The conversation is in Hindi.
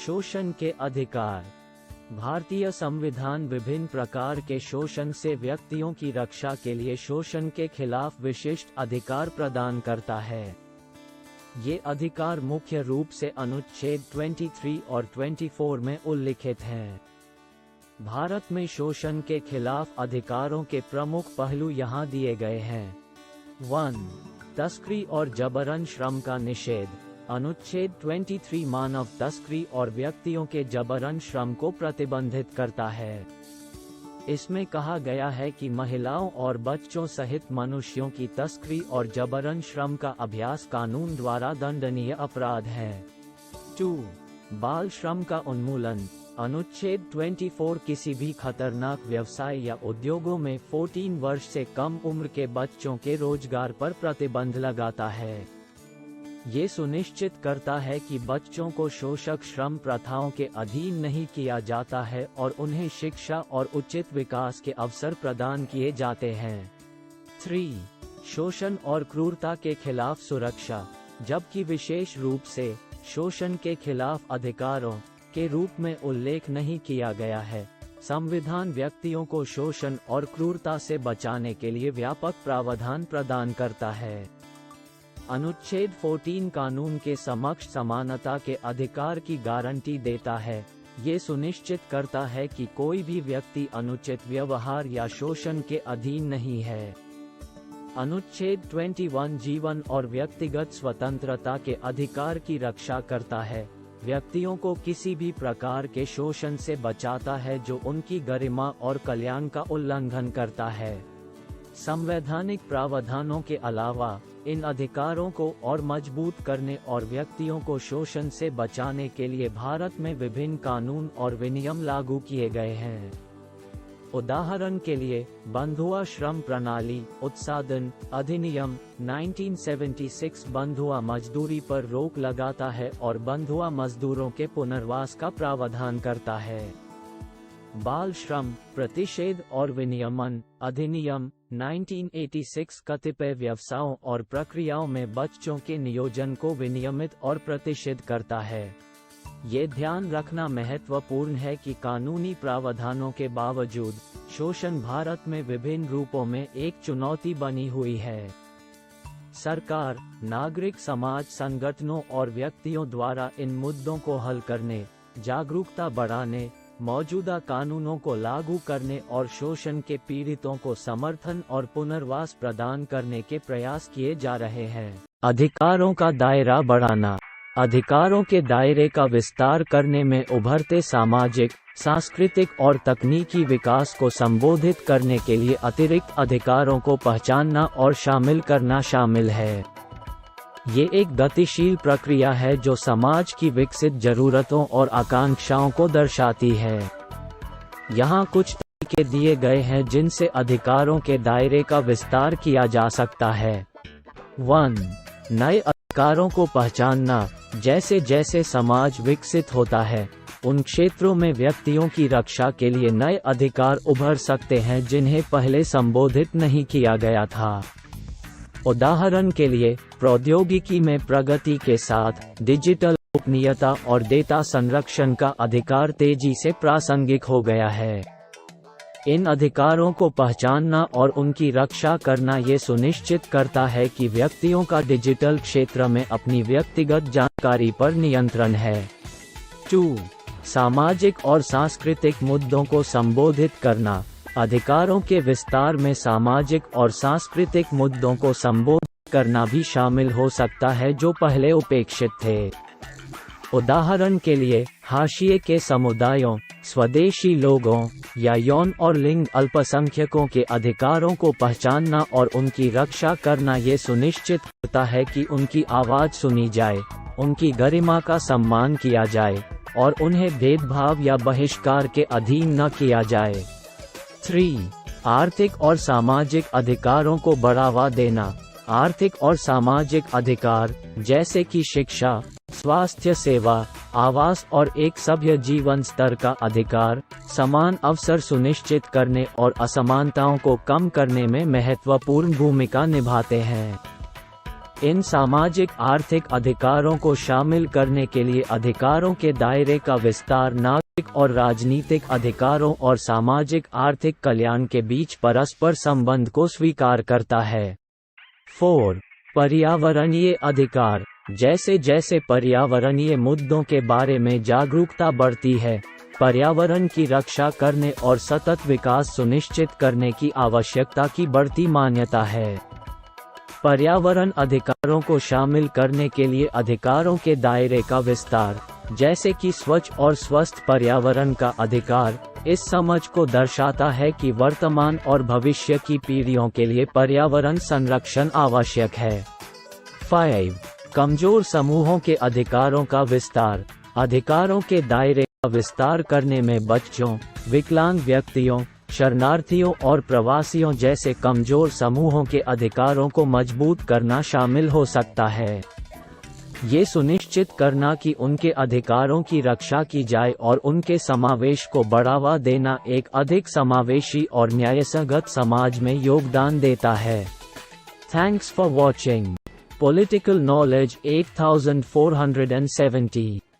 शोषण के अधिकार। भारतीय संविधान विभिन्न प्रकार के शोषण से व्यक्तियों की रक्षा के लिए शोषण के खिलाफ विशिष्ट अधिकार प्रदान करता है। ये अधिकार मुख्य रूप से अनुच्छेद 23 और 24 में उल्लिखित हैं। भारत में शोषण के खिलाफ अधिकारों के प्रमुख पहलू यहाँ दिए गए हैं। 1. तस्करी और जबरन श्रम का निषेध। अनुच्छेद 23 मानव तस्करी और व्यक्तियों के जबरन श्रम को प्रतिबंधित करता है। इसमें कहा गया है कि महिलाओं और बच्चों सहित मनुष्यों की तस्करी और जबरन श्रम का अभ्यास कानून द्वारा दंडनीय अपराध है। 2. बाल श्रम का उन्मूलन। अनुच्छेद 24 किसी भी खतरनाक व्यवसाय या उद्योगों में 14 वर्ष से कम उम्र के बच्चों के रोजगार पर प्रतिबंध लगाता है। ये सुनिश्चित करता है कि बच्चों को शोषक श्रम प्रथाओं के अधीन नहीं किया जाता है और उन्हें शिक्षा और उचित विकास के अवसर प्रदान किए जाते हैं। 3. शोषण और क्रूरता के खिलाफ सुरक्षा। जबकि विशेष रूप से शोषण के खिलाफ अधिकारों के रूप में उल्लेख नहीं किया गया है, संविधान व्यक्तियों को शोषण और क्रूरता से बचाने के लिए व्यापक प्रावधान प्रदान करता है। अनुच्छेद 14 कानून के समक्ष समानता के अधिकार की गारंटी देता है। ये सुनिश्चित करता है कि कोई भी व्यक्ति अनुचित व्यवहार या शोषण के अधीन नहीं है। अनुच्छेद 21 जीवन और व्यक्तिगत स्वतंत्रता के अधिकार की रक्षा करता है। व्यक्तियों को किसी भी प्रकार के शोषण से बचाता है जो उनकी गरिमा और कल्याण का उल्लंघन करता है। संवैधानिक प्रावधानों के अलावा इन अधिकारों को और मजबूत करने और व्यक्तियों को शोषण से बचाने के लिए भारत में विभिन्न कानून और विनियम लागू किए गए हैं। उदाहरण के लिए बंधुआ श्रम प्रणाली उत्सादन अधिनियम 1976 बंधुआ मजदूरी पर रोक लगाता है और बंधुआ मजदूरों के पुनर्वास का प्रावधान करता है। बाल श्रम प्रतिषेध और विनियमन अधिनियम 1986 कतिपय व्यवसायों और प्रक्रियाओं में बच्चों के नियोजन को विनियमित और प्रतिषेध करता है। ये ध्यान रखना महत्वपूर्ण है कि कानूनी प्रावधानों के बावजूद शोषण भारत में विभिन्न रूपों में एक चुनौती बनी हुई है। सरकार, नागरिक समाज संगठनों और व्यक्तियों द्वारा इन मुद्दों को हल करने, जागरूकता बढ़ाने, मौजूदा कानूनों को लागू करने और शोषण के पीड़ितों को समर्थन और पुनर्वास प्रदान करने के प्रयास किए जा रहे हैं। अधिकारों का दायरा बढ़ाना। अधिकारों के दायरे का विस्तार करने में उभरते सामाजिक, सांस्कृतिक और तकनीकी विकास को संबोधित करने के लिए अतिरिक्त अधिकारों को पहचानना और शामिल करना शामिल है। ये एक गतिशील प्रक्रिया है जो समाज की विकसित जरूरतों और आकांक्षाओं को दर्शाती है। यहाँ कुछ तरीके दिए गए हैं जिनसे अधिकारों के दायरे का विस्तार किया जा सकता है। 1. नए अधिकारों को पहचानना। जैसे जैसे समाज विकसित होता है, उन क्षेत्रों में व्यक्तियों की रक्षा के लिए नए अधिकार उभर सकते हैं जिन्हें पहले संबोधित नहीं किया गया था। उदाहरण के लिए, प्रौद्योगिकी में प्रगति के साथ डिजिटल गोपनीयता और डेटा संरक्षण का अधिकार तेजी से प्रासंगिक हो गया है। इन अधिकारों को पहचानना और उनकी रक्षा करना ये सुनिश्चित करता है कि व्यक्तियों का डिजिटल क्षेत्र में अपनी व्यक्तिगत जानकारी पर नियंत्रण है। 2. सामाजिक और सांस्कृतिक मुद्दों को संबोधित करना। अधिकारों के विस्तार में सामाजिक और सांस्कृतिक मुद्दों को संबोधित करना भी शामिल हो सकता है जो पहले उपेक्षित थे। उदाहरण के लिए, हाशिए के समुदायों, स्वदेशी लोगों या यौन और लिंग अल्पसंख्यकों के अधिकारों को पहचानना और उनकी रक्षा करना ये सुनिश्चित करता है कि उनकी आवाज़ सुनी जाए, उनकी गरिमा का सम्मान किया जाए और उन्हें भेदभाव या बहिष्कार के अधीन न किया जाए। 3. आर्थिक और सामाजिक अधिकारों को बढ़ावा देना। आर्थिक और सामाजिक अधिकार, जैसे कि शिक्षा, स्वास्थ्य सेवा, आवास और एक सभ्य जीवन स्तर का अधिकार, समान अवसर सुनिश्चित करने और असमानताओं को कम करने में महत्वपूर्ण भूमिका निभाते हैं। इन सामाजिक आर्थिक अधिकारों को शामिल करने के लिए अधिकारों के दायरे का विस्तार नागरिक और राजनीतिक अधिकारों और सामाजिक आर्थिक कल्याण के बीच परस्पर संबंध को स्वीकार करता है। 4. पर्यावरणीय अधिकार। जैसे जैसे पर्यावरणीय मुद्दों के बारे में जागरूकता बढ़ती है, पर्यावरण की रक्षा करने और सतत विकास सुनिश्चित करने की आवश्यकता की बढ़ती मान्यता है। पर्यावरण अधिकारों को शामिल करने के लिए अधिकारों के दायरे का विस्तार, जैसे कि स्वच्छ और स्वस्थ पर्यावरण का अधिकार, इस समझ को दर्शाता है कि वर्तमान और भविष्य की पीढ़ियों के लिए पर्यावरण संरक्षण आवश्यक है। 5. कमजोर समूहों के अधिकारों का विस्तार। अधिकारों के दायरे का विस्तार करने में बच्चों, विकलांग व्यक्तियों, शरणार्थियों और प्रवासियों जैसे कमजोर समूहों के अधिकारों को मजबूत करना शामिल हो सकता है। ये सुनिश्चित करना कि उनके अधिकारों की रक्षा की जाए और उनके समावेश को बढ़ावा देना एक अधिक समावेशी और न्यायसंगत समाज में योगदान देता है। Thanks for watching. Political Knowledge 8470